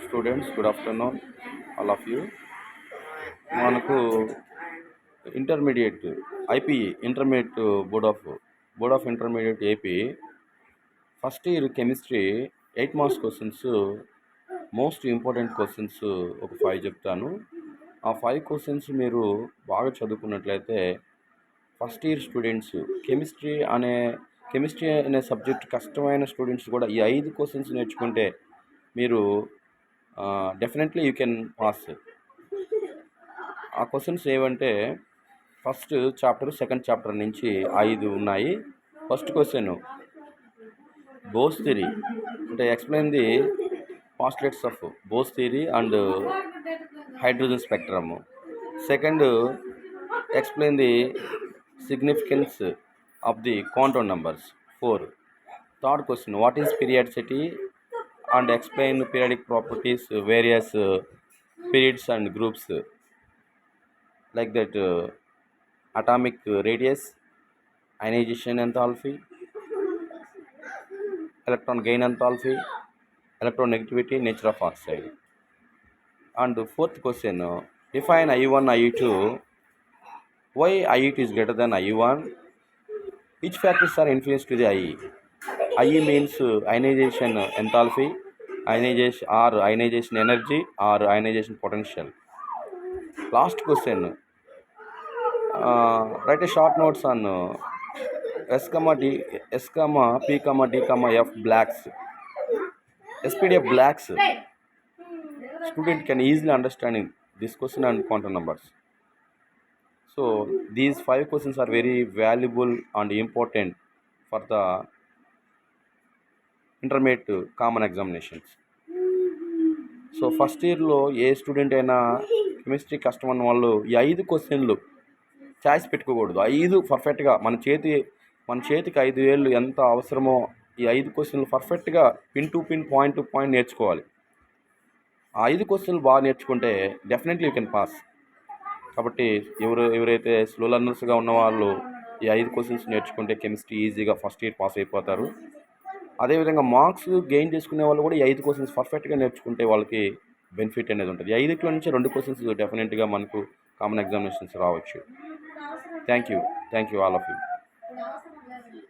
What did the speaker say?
Students, good afternoon all of you. మనకు intermediate IPE intermediate board of intermediate AP first year chemistry 8 marks questions, most important questions ఒక 5 చెప్తాను. ఆ 5 questions మీరు బాగా చదువుకున్నట్లయితే first year students chemistry అనే subject కష్టమైన స్టూడెంట్స్ కూడా ఈ 5 క్వశ్చన్స్ నేర్చుకుంటే మీరు డెఫినెట్లీ యూ కెన్ పాస్. ఆ క్వశ్చన్స్ ఏవంటే ఫస్ట్ చాప్టర్, సెకండ్ చాప్టర్ నుంచి 5 ఉన్నాయి. ఫస్ట్ క్వశ్చన్ బోస్ థియరీ, అంటే explain the postulates of Bose theory and hydrogen spectrum. Second, explain the significance of the quantum numbers. 4. Third question, what is periodicity and explain periodic properties, various periods and groups, like that atomic radius, ionization enthalpy, electron gain enthalpy, electronegativity, nature of oxide. And fourth question, define IU1, IU2, why IU2 is greater than IU1, which factors are influenced to the IE. IE means ionization enthalpy, ionization energy or ionization potential. Last question, write a short notes on S, D, S, P, D, F blacks. SPDF blacks. Student can easily understand this question and quantum numbers. So these 5 questions are very valuable and important for the intermediate common examinations. So first ఇయర్లో ఏ student అయినా chemistry కష్టం అన్న వాళ్ళు ఈ 5 క్వశ్చన్లు choice పెట్టుకోకూడదు. 5 పర్ఫెక్ట్గా మన చేతికి 5 వేళ్ళు ఎంత అవసరమో ఈ 5 క్వశ్చన్లు పర్ఫెక్ట్గా pin to pin, point to point నేర్చుకోవాలి. ఆ 5 క్వశ్చన్లు బాగా నేర్చుకుంటే డెఫినెట్లీ యూ కెన్ పాస్. కాబట్టి ఎవరైతే స్లో లర్నర్స్గా ఉన్న వాళ్ళు ఈ 5 క్వశ్చన్స్ నేర్చుకుంటే కెమిస్ట్రీ ఈజీగా ఫస్ట్ ఇయర్ పాస్ అయిపోతారు. అదేవిధంగా మార్క్స్ గెయిన్ చేసుకునే వాళ్ళు కూడా ఈ 5 క్వశ్చన్స్ పర్ఫెక్ట్గా నేర్చుకుంటే వాళ్ళకి బెనిఫిట్ అనేది ఉంటుంది. 5 నుంచి 2 క్వశ్చన్స్ డెఫినెట్గా మనకు కామన్ ఎగ్జామినేషన్స్ రావచ్చు. Thank you all of you.